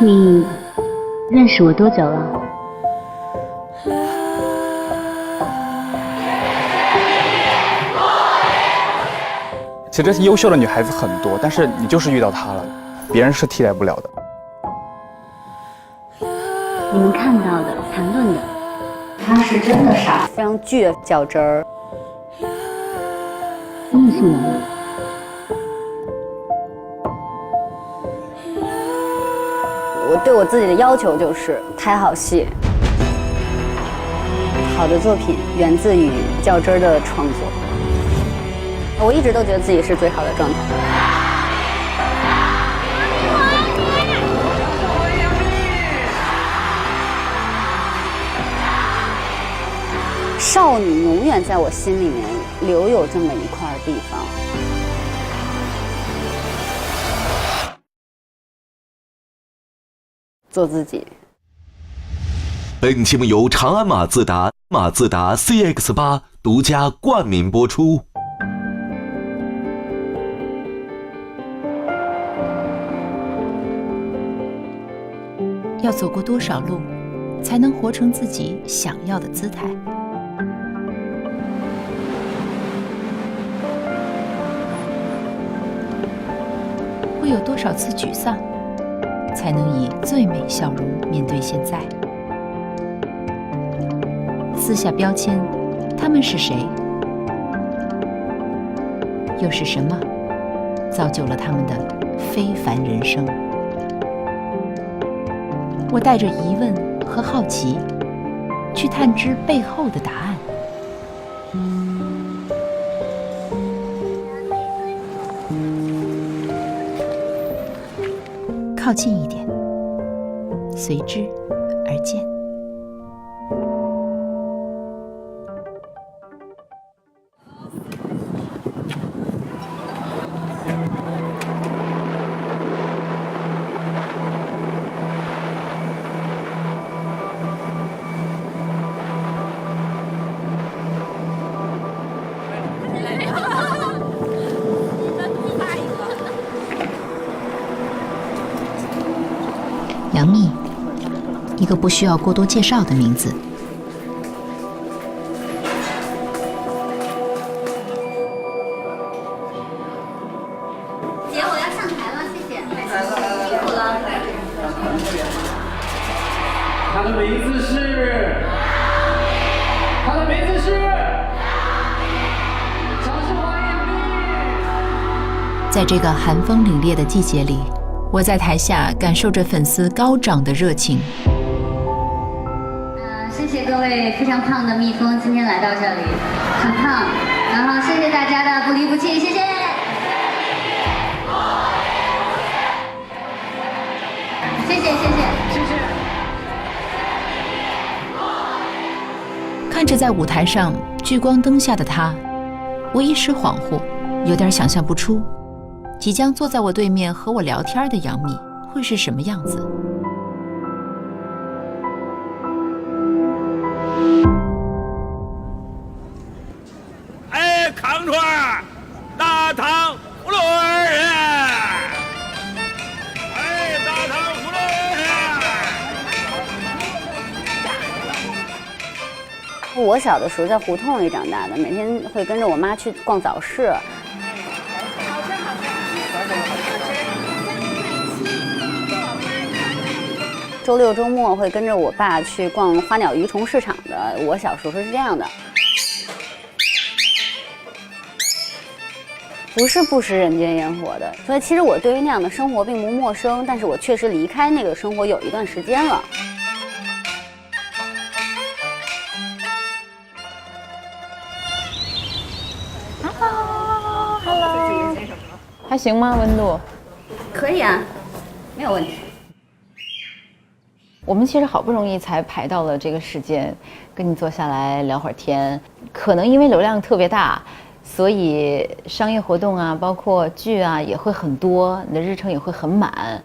你认识我多久了？其实优秀的女孩子很多，但是你就是遇到她了，别人是替代不了的。你们看到的、谈论的，他是真的傻，非常倔、较真儿。艺术能力。我对我自己的要求就是拍好戏。好的作品源自于较真儿的创作。我一直都觉得自己是最好的状态。少女永远在我心里面留有这么一块地方。做自己。本节目由长安马自达CX-8独家冠名播出。要走过多少路，才能活成自己想要的姿态？会有多少次沮丧，才能以最美笑容面对现在？撕下标签，他们是谁？又是什么造就了他们的非凡人生？我带着疑问和好奇，去探知背后的答案。靠近一点，随之而见。杨幂，一个不需要过多介绍的名字。姐，我要上台了，谢谢。辛苦了。他的名字是，掌声欢迎幂。在这个寒风凛冽的季节里，我在台下感受着粉丝高涨的热情。谢谢各位非常胖的蜜蜂今天来到这里，很胖。然后谢谢大家的不离不弃，谢谢。谢谢。看着在舞台上聚光灯下的他，我一时恍惚，有点想象不出即将坐在我对面和我聊天的杨幂会是什么样子。哎，康川，大唐胡芦儿，哎，大唐胡芦儿。我小的时候在胡同里长大的，每天会跟着我妈去逛早市。周六周末会跟着我爸去逛花鸟鱼虫市场的。我小时候是这样的，不是不食人间烟火的。所以其实我对于那样的生活并不陌生，但是我确实离开那个生活有一段时间了。Hello， 还行吗？温度？可以啊，没有问题。我们其实好不容易才排到了这个时间，跟你坐下来聊会儿天。可能因为流量特别大，所以商业活动啊，包括剧啊也会很多，你的日程也会很满。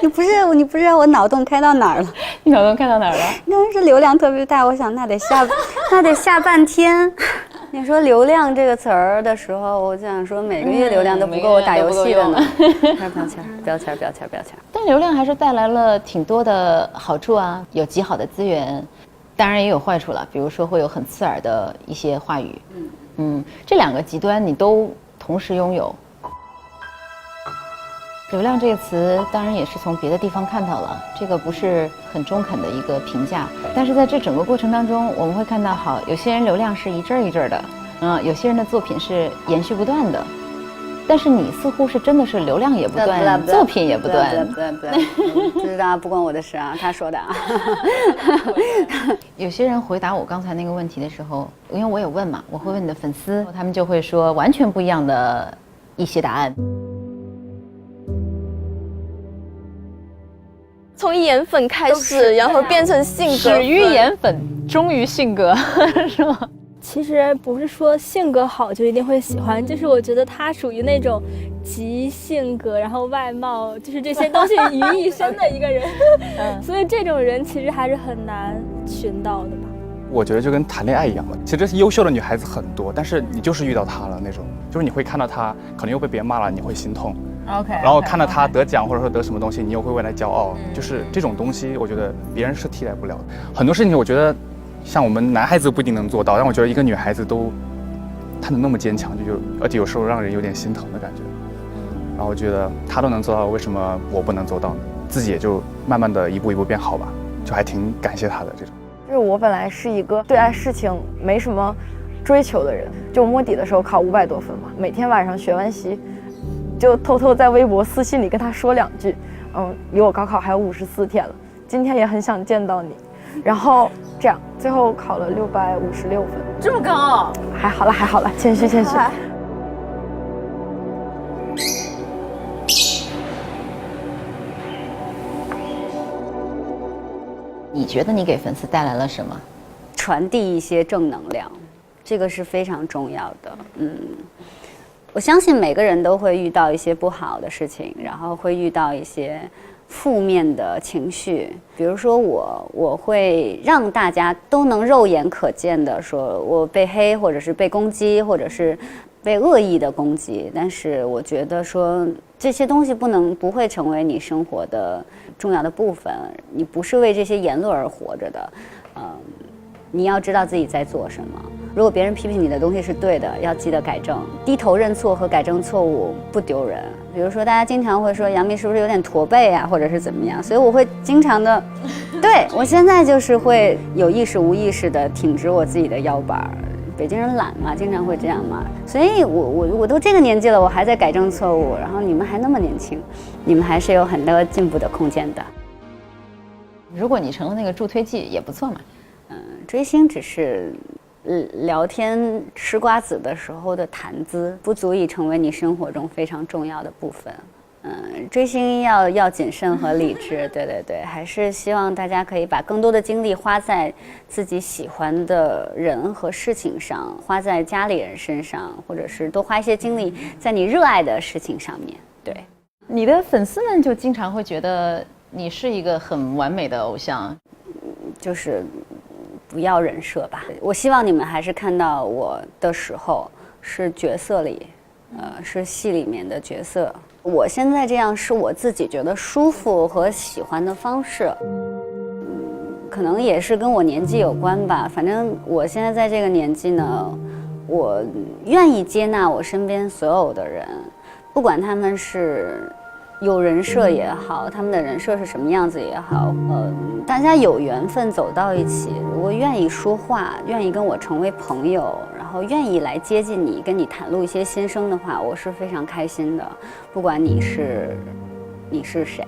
你不是让我脑洞开到哪儿了？你脑洞开到哪儿了？那是流量特别大，我想那得下半天，你说流量这个词儿的时候，我就想说每个月流量都不够我打游戏的呢。标签。但流量还是带来了挺多的好处啊，有极好的资源，当然也有坏处了，比如说会有很刺耳的一些话语。这两个极端你都同时拥有。流量这个词当然也是从别的地方看到了，这个不是很中肯的一个评价，但是在这整个过程当中，我们会看到，好，有些人流量是一阵一阵的，有些人的作品是延续不断的，但是你似乎是真的是流量也不断，作品也不断。不知道，不关我的事啊，他说的啊。有些人回答我刚才那个问题的时候，因为我有问嘛，我会问你的粉丝，他们就会说完全不一样的一些答案。从颜粉开始，然后变成性格，始于颜粉，终于性格，是吗？其实不是说性格好就一定会喜欢，就是我觉得他属于那种集性格，然后外貌，就是这些东西于一身的一个人。所以这种人其实还是很难寻到的吧。我觉得就跟谈恋爱一样了，其实优秀的女孩子很多，但是你就是遇到她了那种，就是你会看到她可能又被别人骂了，你会心痛。OK， 然后看到他得奖或者说得什么东西，你又会为他骄傲，就是这种东西，我觉得别人是替代不了的。很多事情，我觉得像我们男孩子不一定能做到，但我觉得一个女孩子都，她能那么坚强，而且有时候让人有点心疼的感觉。然后我觉得她都能做到，为什么我不能做到呢？自己也就慢慢的一步一步变好吧，就还挺感谢她的这种。就是我本来是一个对待事情没什么追求的人，就摸底的时候考500多分嘛，每天晚上学完习。就偷偷在微博私信里跟他说2句，离我高考还有54天了，今天也很想见到你，然后这样最后考了656分，这么高？还好了，谦虚。你觉得你给粉丝带来了什么？传递一些正能量，这个是非常重要的。我相信每个人都会遇到一些不好的事情，然后会遇到一些负面的情绪。比如说我会让大家都能肉眼可见的说我被黑，或者是被攻击，或者是被恶意的攻击。但是我觉得说这些东西不会成为你生活的重要的部分，你不是为这些言论而活着的。你要知道自己在做什么。如果别人批评你的东西是对的，要记得改正。低头认错和改正错误不丢人。比如说，大家经常会说杨幂是不是有点驼背啊，或者是怎么样，所以我会经常的，对，我现在就是会有意识无意识的挺直我自己的腰板。北京人懒嘛，经常会这样嘛，所以我都这个年纪了，我还在改正错误，然后你们还那么年轻，你们还是有很多进步的空间的。如果你成了那个助推剂也不错嘛。追星只是聊天吃瓜子的时候的谈资，不足以成为你生活中非常重要的部分。追星要谨慎和理智，对，还是希望大家可以把更多的精力花在自己喜欢的人和事情上，花在家里人身上，或者是多花一些精力在你热爱的事情上面。对，你的粉丝们就经常会觉得你是一个很完美的偶像，就是不要人设吧。我希望你们还是看到我的时候是角色里，是戏里面的角色。我现在这样是我自己觉得舒服和喜欢的方式，可能也是跟我年纪有关吧。反正我现在在这个年纪呢，我愿意接纳我身边所有的人，不管他们是有人设也好，他们的人设是什么样子也好，大家有缘分走到一起，如果愿意说话，愿意跟我成为朋友，然后愿意来接近你，跟你袒露一些心声的话，我是非常开心的。不管你是谁，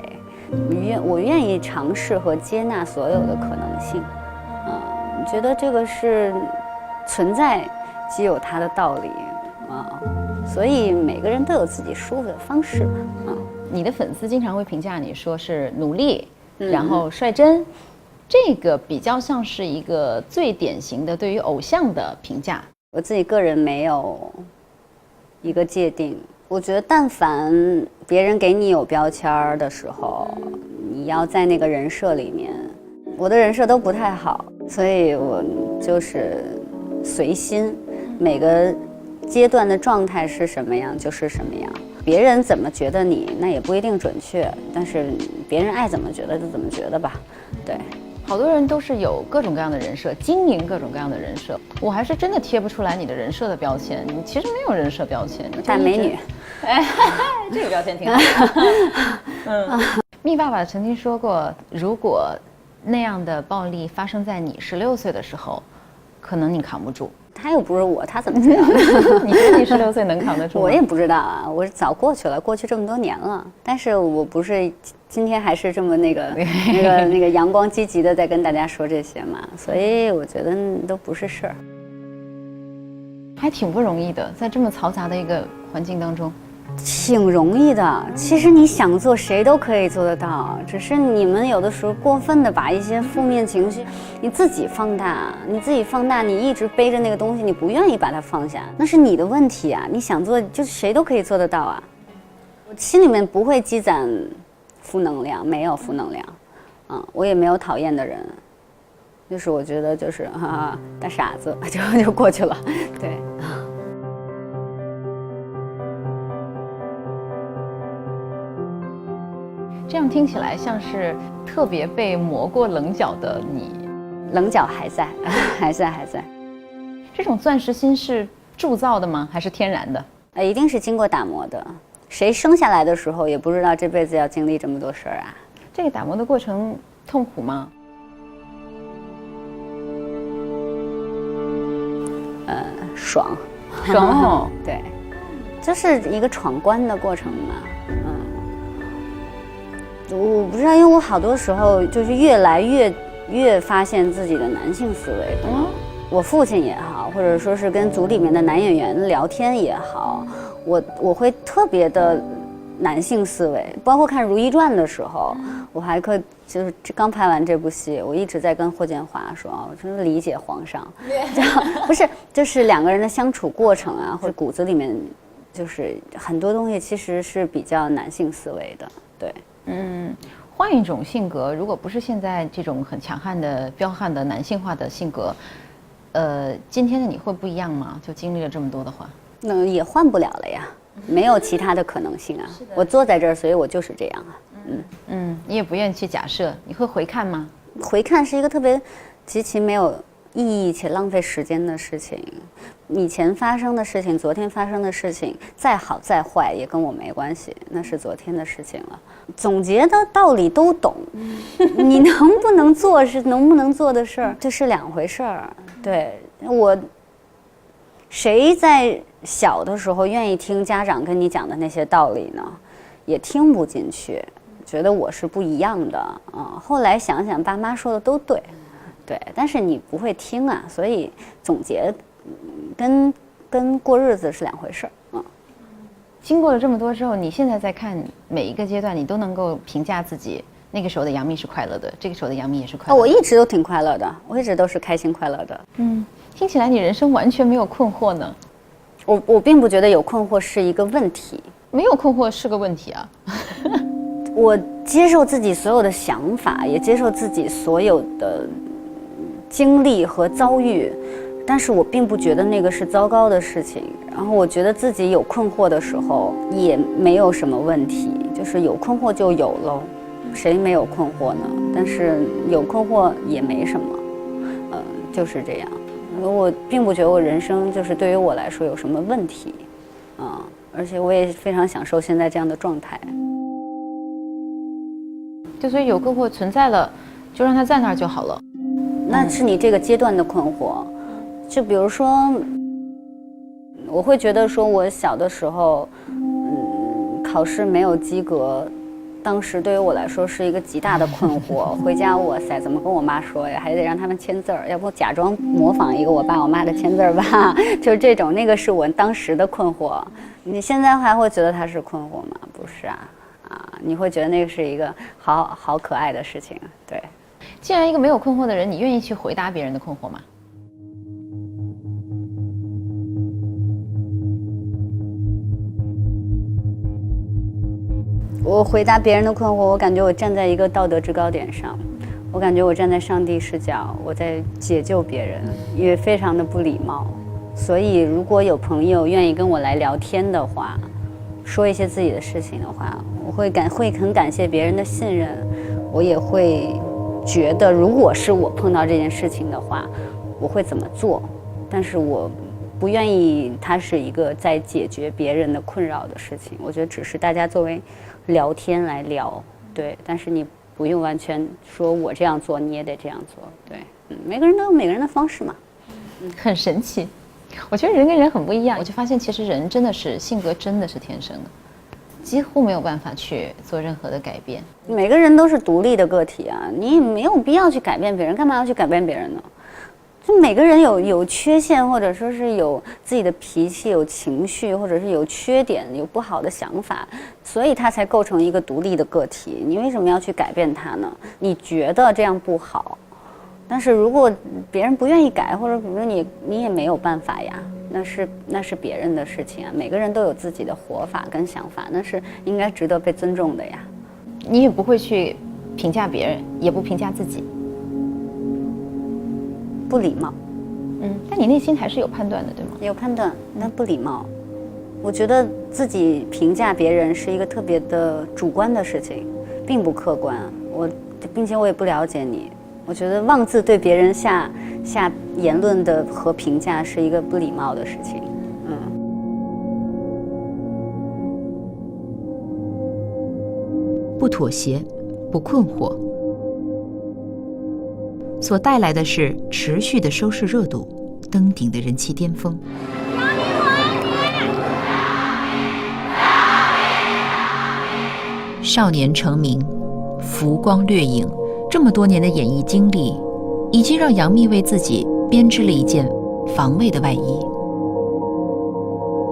我愿意尝试和接纳所有的可能性。觉得这个是存在即有它的道理所以每个人都有自己舒服的方式嘛。你的粉丝经常会评价你说是努力，然后率真，这个比较像是一个最典型的对于偶像的评价。我自己个人没有一个界定，我觉得但凡别人给你有标签的时候，你要在那个人设里面。我的人设都不太好，所以我就是随心，每个阶段的状态是什么样就是什么样。别人怎么觉得你，那也不一定准确，但是别人爱怎么觉得就怎么觉得吧。对，好多人都是有各种各样的人设，经营各种各样的人设。我还是真的贴不出来你的人设的标签，你其实没有人设标签，大美女。哎，这个标签挺好的。蜜爸爸曾经说过，如果那样的暴力发生在你16岁的时候，可能你扛不住。他又不是我，他怎么知道？你觉得你16岁能扛得住吗？我也不知道啊，我早过去了，过去这么多年了。但是我不是今天还是这么那个阳光积极的在跟大家说这些嘛，所以我觉得都不是事儿。还挺不容易的，在这么嘈杂的一个环境当中。挺容易的，其实你想做，谁都可以做得到，只是你们有的时候过分的把一些负面情绪你自己放大，你一直背着那个东西，你不愿意把它放下，那是你的问题啊！你想做，就是谁都可以做得到啊。我心里面不会积攒负能量，没有负能量，我也没有讨厌的人，就是我觉得就是大傻子就过去了，对。这样听起来像是特别被磨过棱角的你。棱角还在，还在。这种钻石心是铸造的吗？还是天然的？一定是经过打磨的。谁生下来的时候也不知道这辈子要经历这么多事儿啊。这个打磨的过程痛苦吗？爽哦。对，这是一个闯关的过程嘛。我不知道，因为我好多时候就是越来越发现自己的男性思维。我父亲也好，或者说是跟组里面的男演员聊天也好，我会特别的男性思维。包括看《如懿传》的时候，我还就是刚拍完这部戏，我一直在跟霍建华说，我真的理解皇上，不是，就是两个人的相处过程啊，或者骨子里面就是很多东西其实是比较男性思维的，对。换一种性格，如果不是现在这种很强悍的、彪悍的男性化的性格，今天的你会不一样吗？就经历了这么多的话，那也换不了了呀，没有其他的可能性啊。我坐在这儿，所以我就是这样啊。你也不愿意去假设，你会回看吗？回看是一个特别极其没有意义且浪费时间的事情。以前发生的事情，昨天发生的事情，再好再坏也跟我没关系，那是昨天的事情了。总结的道理都懂，你能不能做是能不能做的事儿，这是两回事儿。对，谁在小的时候愿意听家长跟你讲的那些道理呢？也听不进去，觉得我是不一样的后来想想，爸妈说的都对，但是你不会听啊，所以总结跟过日子是两回事儿。经过了这么多之后，你现在在看每一个阶段，你都能够评价自己那个时候的杨幂是快乐的，这个时候的杨幂也是快乐的。我一直都挺快乐的，我一直都是开心快乐的。听起来你人生完全没有困惑呢。我并不觉得有困惑是一个问题，没有困惑是个问题啊。我接受自己所有的想法，也接受自己所有的经历和遭遇，但是我并不觉得那个是糟糕的事情。然后我觉得自己有困惑的时候也没有什么问题，就是有困惑就有喽，谁没有困惑呢？但是有困惑也没什么，就是这样。我并不觉得我人生就是对于我来说有什么问题，而且我也非常享受现在这样的状态。就所以有困惑存在了，就让它在那儿就好了。那是你这个阶段的困惑。就比如说，我会觉得说我小的时候，考试没有及格，当时对于我来说是一个极大的困惑。回家，哇塞，怎么跟我妈说呀？还得让他们签字儿，要不假装模仿一个我爸我妈的签字儿吧？就是这种，那个是我当时的困惑。你现在还会觉得它是困惑吗？不是啊，你会觉得那个是一个好可爱的事情。对。既然一个没有困惑的人，你愿意去回答别人的困惑吗？我回答别人的困惑，我感觉我站在一个道德制高点上，我我感觉我站在上帝视角，我在解救别人，也非常的不礼貌。所以如果有朋友愿意跟我来聊天的话，说一些自己的事情的话，我会很感谢别人的信任，我也会觉得如果是我碰到这件事情的话，我会怎么做，但是我不愿意它是一个在解决别人的困扰的事情，我觉得只是大家作为聊天来聊，对，但是你不用完全说我这样做你也得这样做，对，每个人都有每个人的方式嘛，很神奇。我觉得人跟人很不一样，我就发现其实人真的是性格真的是天生的，几乎没有办法去做任何的改变。每个人都是独立的个体啊，你也没有必要去改变别人，干嘛要去改变别人呢？就每个人有缺陷，或者说是有自己的脾气、有情绪，或者是有缺点、有不好的想法，所以他才构成一个独立的个体。你为什么要去改变他呢？你觉得这样不好，但是如果别人不愿意改，或者比如说你也没有办法呀，那是别人的事情啊。每个人都有自己的活法跟想法，那是应该值得被尊重的呀。你也不会去评价别人，也不评价自己。不礼貌，但你内心还是有判断的，对吗？有判断，但不礼貌。我觉得自己评价别人是一个特别的主观的事情，并不客观。并且我也不了解你。我觉得妄自对别人下言论的和评价是一个不礼貌的事情。不妥协，不困惑，所带来的是持续的收视热度，登顶的人气巅峰。少年成名，浮光掠影，这么多年的演艺经历，已经让杨幂为自己编织了一件防卫的外衣。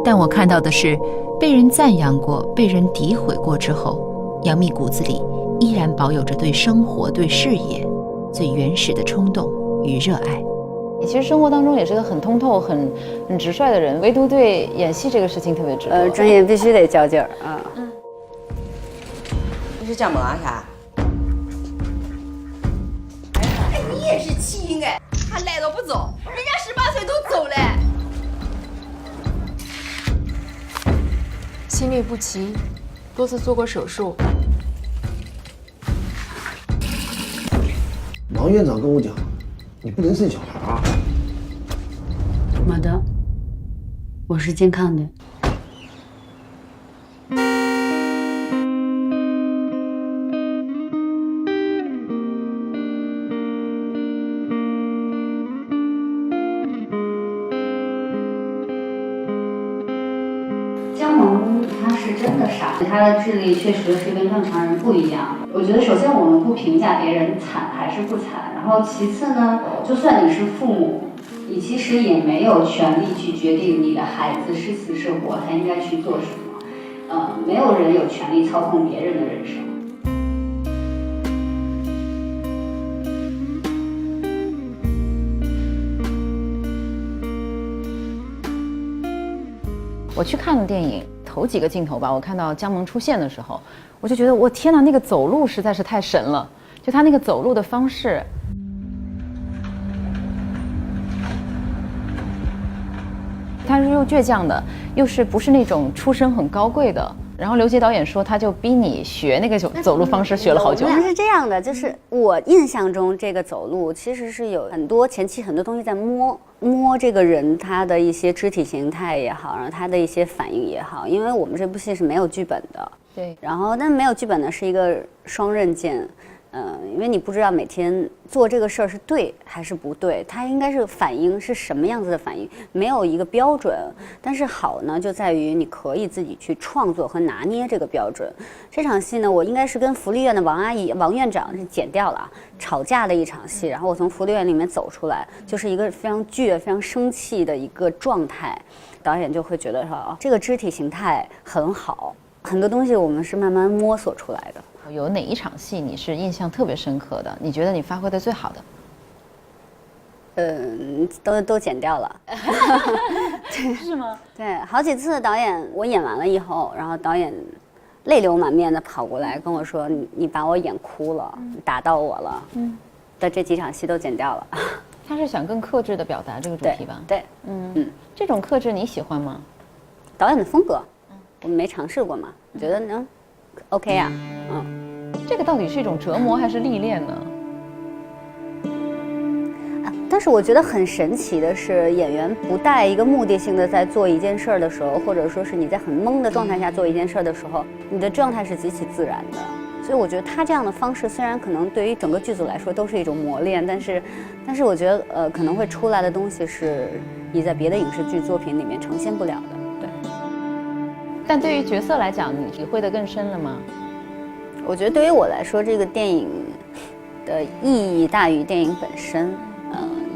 但我看到的是，被人赞扬过，被人诋毁过之后，杨幂骨子里依然保有着对生活、对事业最原始的冲动与热爱。你其实生活当中也是个很通透、很直率的人，唯独对演戏这个事情特别执着。专业必须得较劲儿啊。你是讲么啊啥？哎，你也是气应该，还赖着不走，人家18岁都走了。心律不齐，多次做过手术。王院长跟我讲，你不能生小孩啊。没的，我是健康的。姜萌他是真的傻，他的智力确实是跟正常人不一样。我觉得首先我们不评价别人惨还是不惨，然后其次呢，就算你是父母，你其实也没有权利去决定你的孩子是死是活，他应该去做什么。没有人有权利操控别人的人生。我去看了电影，头几个镜头吧，我看到姜萌出现的时候，我就觉得我天哪，那个走路实在是太神了，就他那个走路的方式。他是又倔强的，又是不是那种出身很高贵的。然后刘杰导演说，他就逼你学那个走路方式，学了好久。是这样的，就是我印象中这个走路其实是有很多前期很多东西在摸这个人他的一些肢体形态也好，然后他的一些反应也好，因为我们这部戏是没有剧本的，对。然后但没有剧本呢是一个双刃剑。因为你不知道每天做这个事儿是对还是不对，它应该是反应是什么样子的反应，没有一个标准。但是好呢，就在于你可以自己去创作和拿捏这个标准。这场戏呢，我应该是跟福利院的王院长是剪掉了吵架的一场戏，然后我从福利院里面走出来，就是一个非常倔、非常生气的一个状态。导演就会觉得说，哦，这个肢体形态很好，很多东西我们是慢慢摸索出来的。有哪一场戏你是印象特别深刻的？你觉得你发挥的最好的？都剪掉了。是吗？对，好几次导演我演完了以后，然后导演泪流满面的跑过来跟我说：“你把我演哭了，打到我了。”的这几场戏都剪掉了。他是想更克制的表达这个主题吧？对，这种克制你喜欢吗？导演的风格，我们没尝试过嘛，我觉得OK 啊，这个到底是一种折磨还是历练呢？但是我觉得很神奇的是，演员不带一个目的性的在做一件事儿的时候，或者说是你在很懵的状态下做一件事儿的时候，你的状态是极其自然的。所以我觉得他这样的方式，虽然可能对于整个剧组来说都是一种磨练，但是我觉得可能会出来的东西是你在别的影视剧作品里面呈现不了的。对。但对于角色来讲，你体会得更深了吗？我觉得对于我来说，这个电影的意义大于电影本身。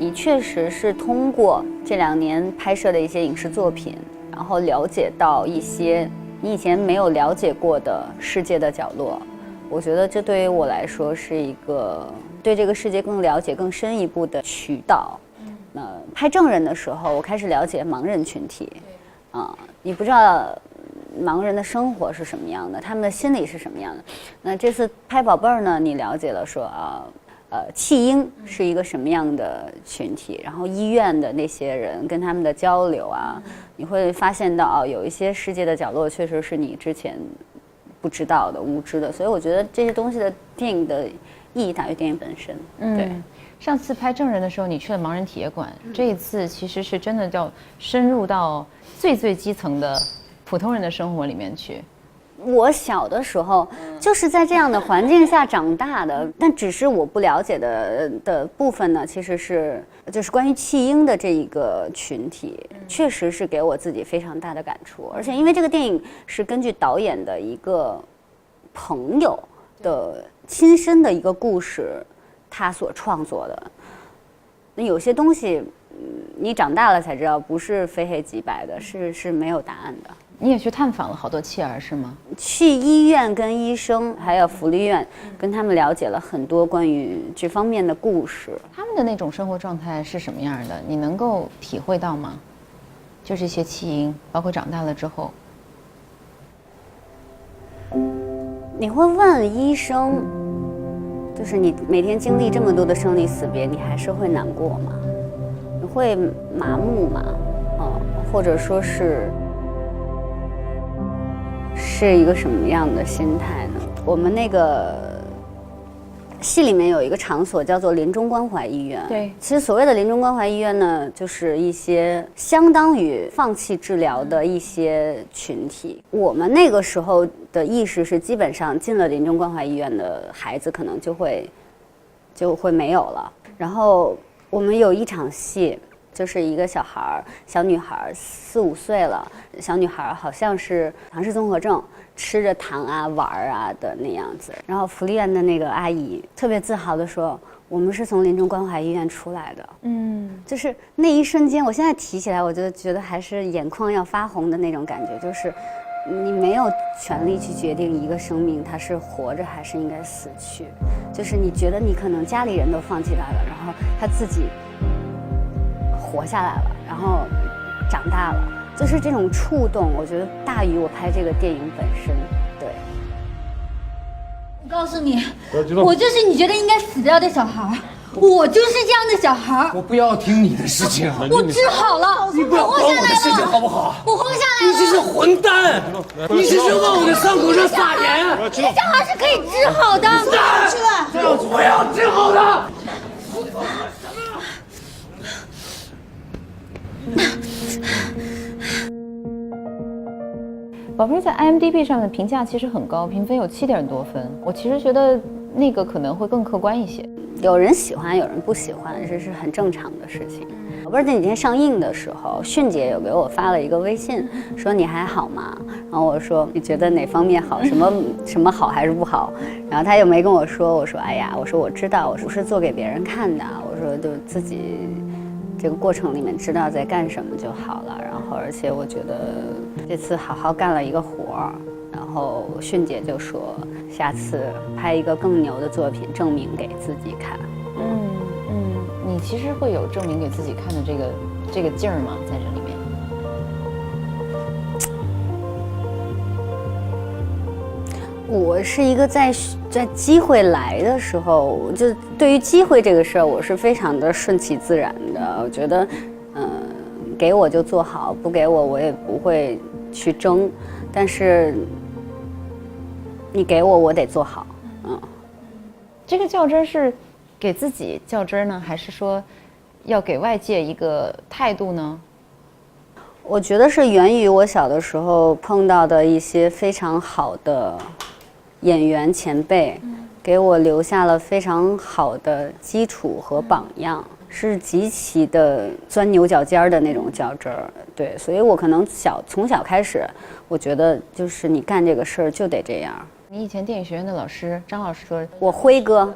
你确实是通过这2年拍摄的一些影视作品，然后了解到一些你以前没有了解过的世界的角落。我觉得这对于我来说是一个对这个世界更了解、更深一步的渠道。拍证人的时候，我开始了解盲人群体。你不知道盲人的生活是什么样的，他们的心理是什么样的。那这次拍宝贝儿呢，你了解了说弃婴是一个什么样的群体，然后医院的那些人跟他们的交流啊，你会发现到有一些世界的角落确实是你之前不知道的、无知的，所以我觉得这些东西的电影的意义大于电影本身。对。上次拍证人的时候，你去了盲人体液馆，这一次其实是真的叫深入到最最基层的普通人的生活里面去。我小的时候就是在这样的环境下长大的，但只是我不了解的部分呢，其实是就是关于弃婴的这一个群体，确实是给我自己非常大的感触。而且因为这个电影是根据导演的一个朋友的亲身的一个故事，他所创作的，那有些东西，你长大了才知道，不是非黑即白的，是没有答案的。你也去探访了好多弃儿是吗？去医院跟医生还有福利院跟他们了解了很多关于这方面的故事。他们的那种生活状态是什么样的？你能够体会到吗？就这些弃婴，包括长大了之后，你会问医生，就是你每天经历这么多的生离死别，你还是会难过吗？你会麻木吗？或者说是一个什么样的心态呢？我们那个戏里面有一个场所叫做临终关怀医院。对，其实所谓的临终关怀医院呢，就是一些相当于放弃治疗的一些群体。我们那个时候的意识是，基本上进了临终关怀医院的孩子可能就会没有了。然后我们有一场戏，就是一个小女孩4、5岁了，小女孩好像是唐氏综合症，吃着糖啊玩啊的那样子。然后福利院的那个阿姨特别自豪地说：“我们是从临终关怀医院出来的。”就是那一瞬间，我现在提起来，我就觉得还是眼眶要发红的那种感觉，就是你没有权利去决定一个生命它是活着还是应该死去，就是你觉得你可能家里人都放弃他了，然后他自己活下来了，然后长大了，就是这种触动，我觉得大于我拍这个电影本身。对，我告诉你，我就是你觉得应该死掉的小孩，我就是这样的小孩。我不要听你的事情，我治好了，你不要管我的事情好不好？我活下来了。你这是混蛋！你这是往我的伤口上撒盐！这小孩是可以治好的。我要治好的。宝贝在 IMDB 上的评价其实很高，评分有7点多分。我其实觉得那个可能会更客观一些。有人喜欢，有人不喜欢，这是很正常的事情。宝贝这几天上映的时候，迅姐有给我发了一个微信，说你还好吗？然后我说你觉得哪方面好？什么好还是不好？然后她又没跟我说。我说哎呀，我说我知道，我不是做给别人看的，我说就自己这个过程里面知道在干什么就好了。然后而且我觉得这次好好干了一个活儿。然后迅姐就说下次拍一个更牛的作品，证明给自己看。你其实会有证明给自己看的这个劲儿吗？在这里面？我是一个在机会来的时候，就对于机会这个事儿，我是非常的顺其自然的。我觉得，给我就做好，不给我我也不会去争。但是你给我，我得做好。这个较真是给自己较真呢，还是说要给外界一个态度呢？我觉得是源于我小的时候碰到的一些非常好的演员前辈，给我留下了非常好的基础和榜样，是极其的钻牛角尖的那种较真儿。对，所以我可能从小开始，我觉得就是你干这个事儿就得这样。你以前电影学院的老师张老师说，我辉哥，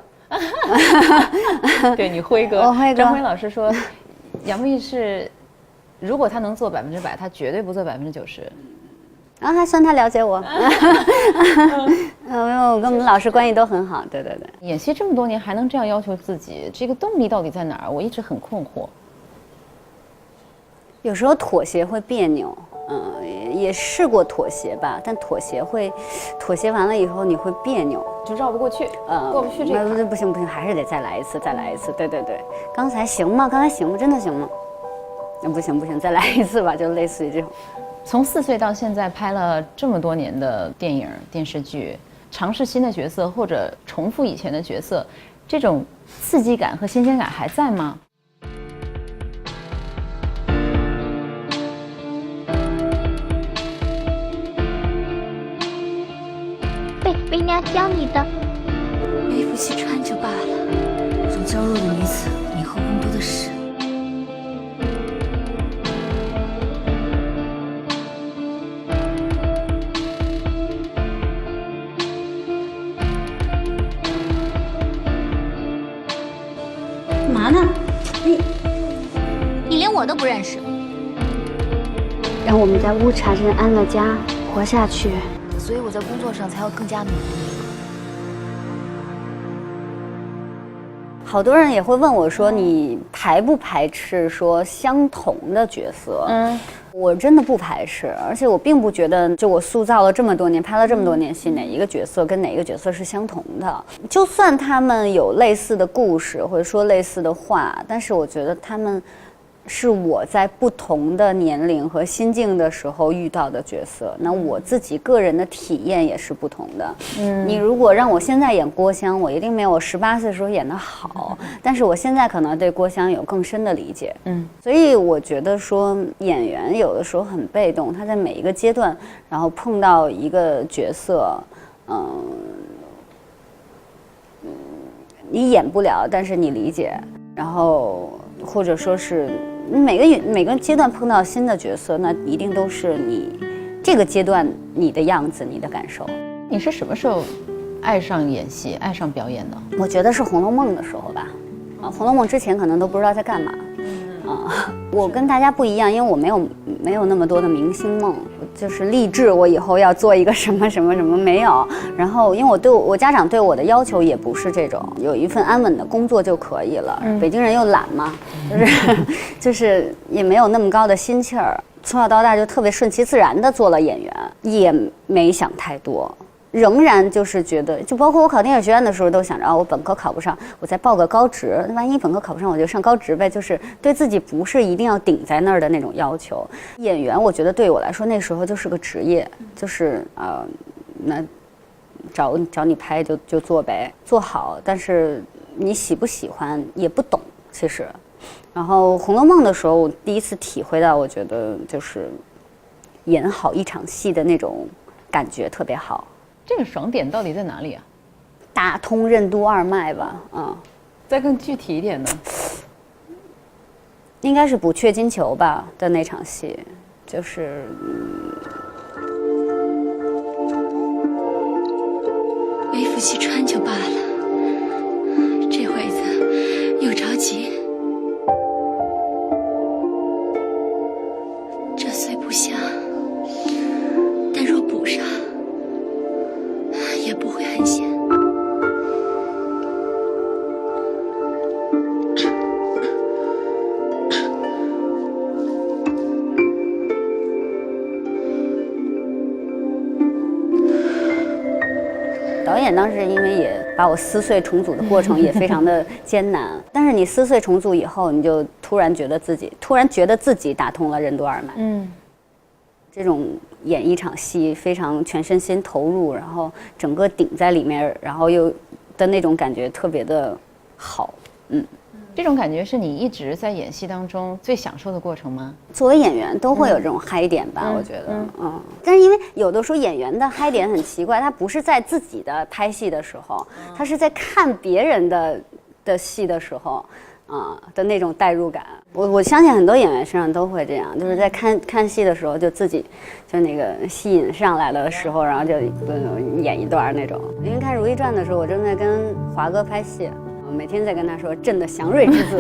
对你辉哥，我辉哥。张辉老师说，杨幂是，如果她能做100%，她绝对不做90%。然后还算他了解我，因为我跟我们老师关系都很好。对对对，演戏这么多年还能这样要求自己，这个动力到底在哪儿？我一直很困惑。有时候妥协会别扭，也试过妥协吧，但妥协完了以后你会别扭，就绕不过去，过不去这个。不行，还是得再来一次。对对对，刚才行吗？真的行吗？不行，再来一次吧，就类似于这种。从4岁到现在拍了这么多年的电影、电视剧，尝试新的角色或者重复以前的角色，这种刺激感和新鲜感还在吗？为娘教你的，没福气穿就罢了，这种娇弱的女子，以后更多的是。干嘛呢？你连我都不认识。让我们在乌茶镇安了家，活下去。所以我在工作上才要更加努力。好多人也会问我说，你排不排斥说相同的角色？我真的不排斥，而且我并不觉得，就我塑造了这么多年，拍了这么多年戏，哪一个角色跟哪一个角色是相同的？就算他们有类似的故事或者说类似的话，但是我觉得他们是我在不同的年龄和心境的时候遇到的角色，那我自己个人的体验也是不同的。你如果让我现在演郭襄，我一定没有我18岁的时候演得好，但是我现在可能对郭襄有更深的理解。所以我觉得说演员有的时候很被动，他在每一个阶段，然后碰到一个角色，你演不了，但是你理解，然后或者说是每个阶段碰到新的角色，那一定都是你这个阶段你的样子，你的感受。你是什么时候爱上演戏、爱上表演的？我觉得是《红楼梦》的时候吧。《红楼梦》之前可能都不知道在干嘛。我跟大家不一样，因为我没有那么多的明星梦，就是立志我以后要做一个什么什么什么没有。然后因为我家长对我的要求也不是这种，有一份安稳的工作就可以了。北京人又懒嘛，就是也没有那么高的心气儿，从小到大就特别顺其自然的做了演员，也没想太多。仍然就是觉得，就包括我考电影学院的时候，都想着我本科考不上，我再报个高职，万一本科考不上，我就上高职呗。就是对自己不是一定要顶在那儿的那种要求。演员，我觉得对我来说那时候就是个职业，就是那找你拍就做呗，做好。但是你喜不喜欢也不懂，其实。然后《红楼梦》的时候，我第一次体会到，我觉得就是演好一场戏的那种感觉特别好。这个爽点到底在哪里啊？打通任督二脉吧，再更具体一点呢？应该是补阙金裘吧的那场戏，就是没福气穿就罢了，这会子又着急。这虽不下，但若补上，也不会很咸。演当时因为也把我撕碎重组的过程也非常的艰难，但是你撕碎重组以后，你就突然觉得自己打通了任督二脉。这种演一场戏非常全身心投入，然后整个顶在里面，然后又的那种感觉特别的好。这种感觉是你一直在演戏当中最享受的过程吗？作为演员都会有这种嗨点吧，我觉得，但是因为有的时候演员的嗨点很奇怪，他不是在自己的拍戏的时候，他是在看别人的戏的时候，的那种代入感。我相信很多演员身上都会这样，就是在看戏的时候就自己就那个戏瘾上来的时候，然后就演一段那种。因为看《如懿传》的时候，我正在跟华哥拍戏。每天在跟他说朕的祥瑞之子。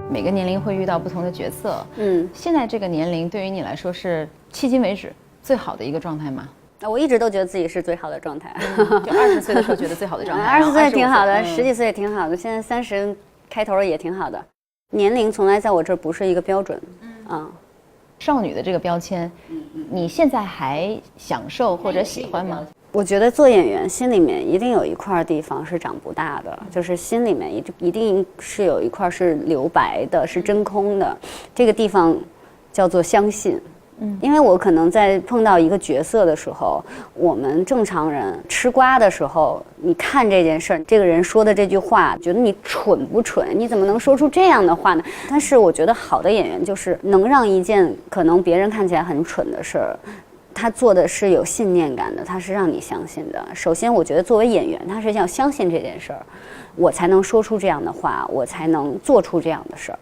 每个年龄会遇到不同的角色，现在这个年龄对于你来说是迄今为止最好的一个状态吗？我一直都觉得自己是最好的状态，就20岁的时候觉得最好的状态，20岁挺好的，10几岁也挺好的，现在30开头也挺好的。年龄从来在我这儿不是一个标准，少女的这个标签，你现在还享受或者喜欢吗？我觉得做演员心里面一定有一块地方是长不大的，就是心里面一定是有一块是留白的，是真空的，这个地方叫做相信。因为我可能在碰到一个角色的时候，我们正常人吃瓜的时候，你看这件事儿，这个人说的这句话，觉得你蠢不蠢？你怎么能说出这样的话呢？但是我觉得好的演员就是能让一件可能别人看起来很蠢的事儿，他做的是有信念感的，他是让你相信的。首先，我觉得作为演员，他是要相信这件事儿，我才能说出这样的话，我才能做出这样的事儿。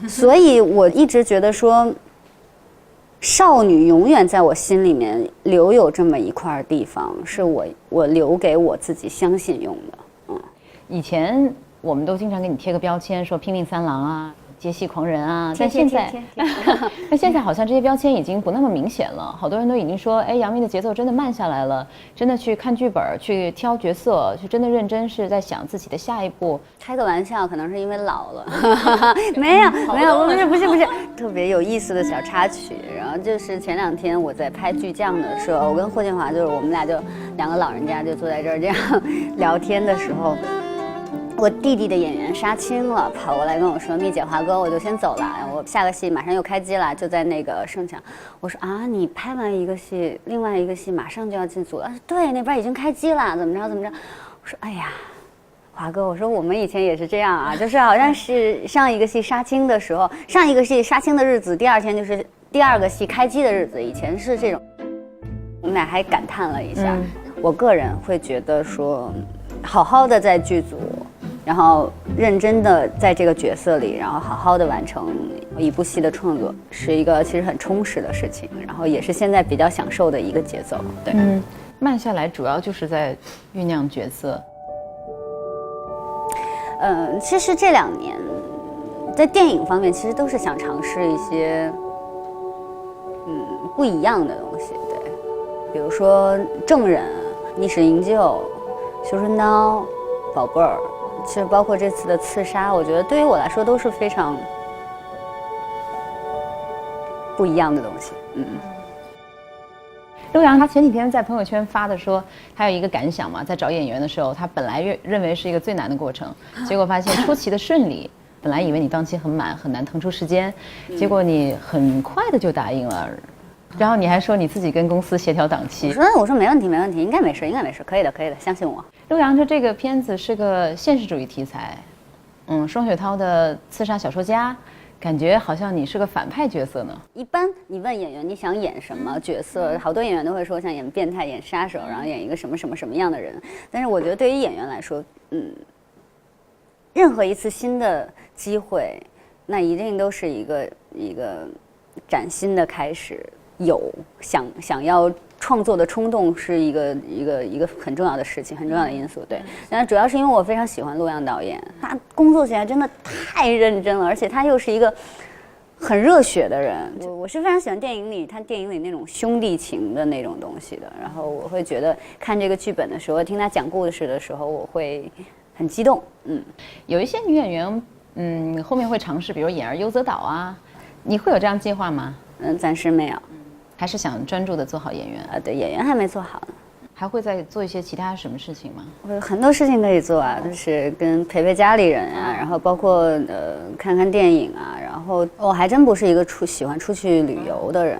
所以我一直觉得说，少女永远在我心里面留有这么一块地方，是我留给我自己相信用的。以前我们都经常给你贴个标签，说拼命三郎啊。接戏狂人啊，但现在好像这些标签已经不那么明显了。好多人都已经说，哎，杨幂的节奏真的慢下来了，真的去看剧本，去挑角色，去真的认真是在想自己的下一步。开个玩笑，可能是因为老了，没有，不是，特别有意思的小插曲。然后就是前2天我在拍巨匠的时候，我跟霍建华就是我们俩就2个老人家就坐在这儿这样聊天的时候。我弟弟的演员杀青了，跑过来跟我说：“蜜姐，华哥，我就先走了，我下个戏马上又开机了，就在那个盛祥。”我说：“啊，你拍完一个戏，另外一个戏马上就要进组了。”对，那边已经开机了，怎么着？我说：“哎呀，华哥，我说我们以前也是这样啊，就是好像是上一个戏杀青的时候，上一个戏杀青的日子，第2天就是第2个戏开机的日子，以前是这种。”我们俩还感叹了一下。我个人会觉得说，好好的在剧组。然后认真的在这个角色里，然后好好的完成一部戏的创作，是一个其实很充实的事情，然后也是现在比较享受的一个节奏。对，慢下来主要就是在酝酿角色。其实这2年在电影方面，其实都是想尝试一些不一样的东西。对，比如说证人、逆史营救、绣春刀、宝贝儿。其实包括这次的刺杀，我觉得对于我来说都是非常不一样的东西。陆阳他前几天在朋友圈发的说，他有一个感想嘛，在找演员的时候，他本来认为是一个最难的过程，结果发现出奇的顺利。本来以为你档期很满，很难腾出时间，结果你很快的就答应了。然后你还说你自己跟公司协调档期，我说没问题，应该没事，可以的，相信我。陆阳说这个片子是个现实主义题材，双雪涛的刺杀小说家，感觉好像你是个反派角色呢。一般你问演员你想演什么角色，好多演员都会说想演变态、演杀手，然后演一个什么样的人。但是我觉得对于演员来说，任何一次新的机会，那一定都是一个崭新的开始。有想要创作的冲动是一个很重要的事情，很重要的因素。对，但主要是因为我非常喜欢陆阳导演，他工作起来真的太认真了，而且他又是一个很热血的人。我是非常喜欢他电影里那种兄弟情的那种东西的。然后我会觉得看这个剧本的时候，听他讲故事的时候，我会很激动。有一些女演员，后面会尝试，比如演而优则导啊，你会有这样计划吗？暂时没有。还是想专注的做好演员？对，演员还没做好呢。还会再做一些其他什么事情吗？我有很多事情可以做啊，就是跟陪家里人啊，然后包括看看电影啊，然后我还真不是一个喜欢出去旅游的人，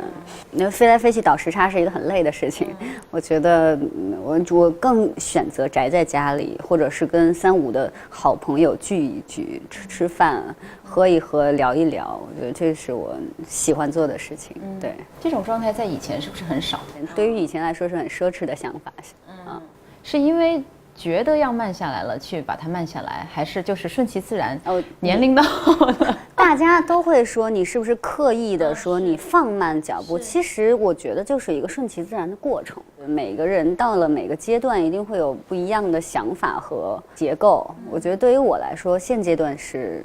因为飞来飞去倒时差是一个很累的事情。我觉得我更选择宅在家里，或者是跟3、5的好朋友聚一聚，吃饭，喝一喝，聊一聊。我觉得这是我喜欢做的事情。对，这种状态在以前是不是很少？对于以前来说是很奢侈的想法。是因为觉得要慢下来了，去把它慢下来，还是就是顺其自然？年龄到了，大家都会说你是不是刻意的说你放慢脚步？其实我觉得就是一个顺其自然的过程。每个人到了每个阶段，一定会有不一样的想法和结构。我觉得对于我来说，现阶段是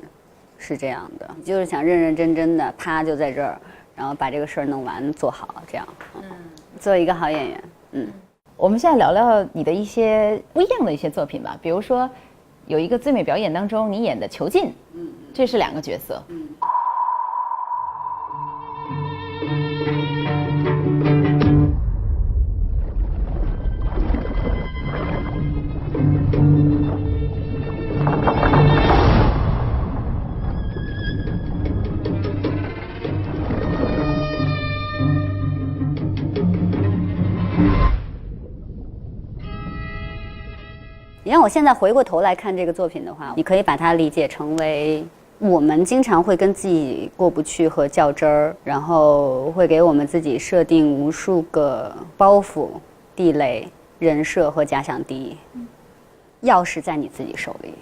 这样的，就是想认认真真的，啪就在这儿，然后把这个事儿弄完做好，这样，做一个好演员。我们现在聊聊你的一些不一样的一些作品吧，比如说有一个最美表演当中你演的囚禁，这是2个角色。你让我现在回过头来看这个作品的话，你可以把它理解成为我们经常会跟自己过不去和较真儿，然后会给我们自己设定无数个包袱、地雷、人设和假想敌。钥匙在你自己手里，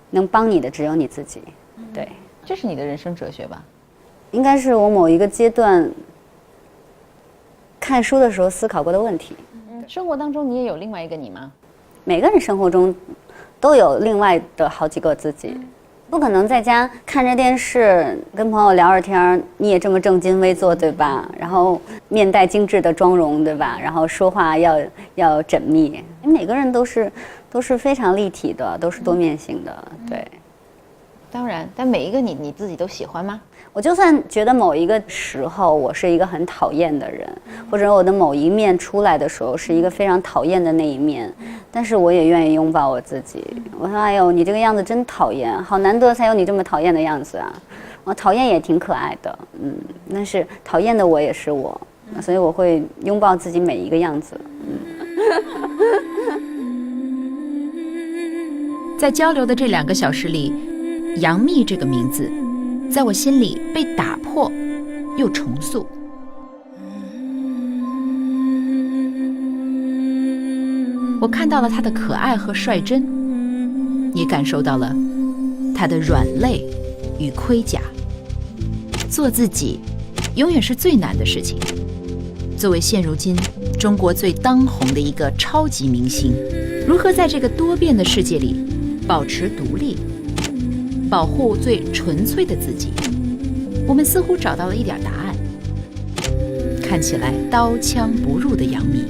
能帮你的只有你自己。对，这是你的人生哲学吧？应该是我某一个阶段看书的时候思考过的问题。生活当中你也有另外一个你吗？每个人生活中都有另外的好几个自己，不可能在家看着电视跟朋友聊着天，你也这么正襟危坐，对吧？然后面带精致的妆容，对吧？然后说话要缜密。每个人都是非常立体的，都是多面性的，对。当然，但每一个你自己都喜欢吗？我就算觉得某一个时候我是一个很讨厌的人，或者我的某一面出来的时候是一个非常讨厌的那一面，但是我也愿意拥抱我自己。我说：“哎呦，你这个样子真讨厌，好难得才有你这么讨厌的样子啊！”我讨厌也挺可爱的，但是讨厌的我也是我，所以我会拥抱自己每一个样子。在交流的这2个小时里，杨幂这个名字在我心里被打破又重塑。我看到了她的可爱和率真，也感受到了她的软肋与盔甲。做自己永远是最难的事情。作为现如今中国最当红的一个超级明星，如何在这个多变的世界里保持独立，保护最纯粹的自己？我们似乎找到了一点答案。看起来刀枪不入的杨幂，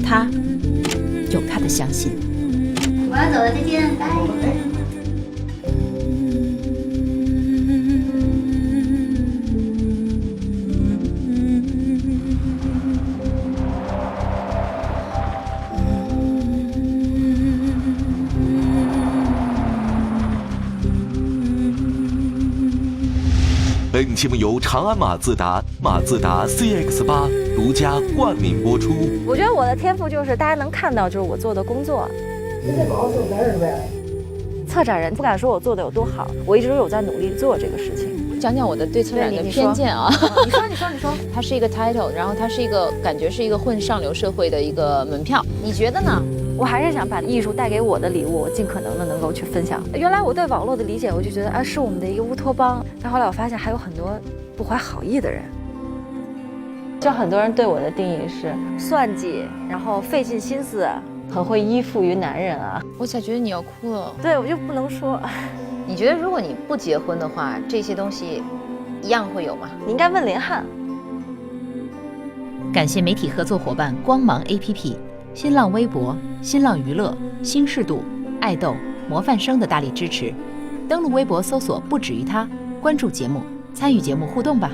她有她的相信。我要走了，再见，拜。本节目由长安马自达CX-8独家冠名播出。我觉得我的天赋就是大家能看到，就是我做的工作。策展人不敢说我做的有多好，我一直有在努力做这个事情。讲讲我的对策展的偏见啊！你说，它是一个 title， 然后它是一个感觉是一个混上流社会的一个门票，你觉得呢？我还是想把艺术带给我的礼物，尽可能的能够去分享。原来我对网络的理解，我就觉得是我们的一个乌托邦，但后来我发现还有很多不怀好意的人。就很多人对我的定义是算计，然后费尽心思，很会依附于男人啊。我才觉得你要哭了。对，我就不能说。你觉得如果你不结婚的话，这些东西一样会有吗？你应该问林汉。感谢媒体合作伙伴光芒 APP、新浪微博、新浪娱乐、新视度、爱豆、模范生的大力支持。登录微博搜索不止于他，关注节目，参与节目互动吧。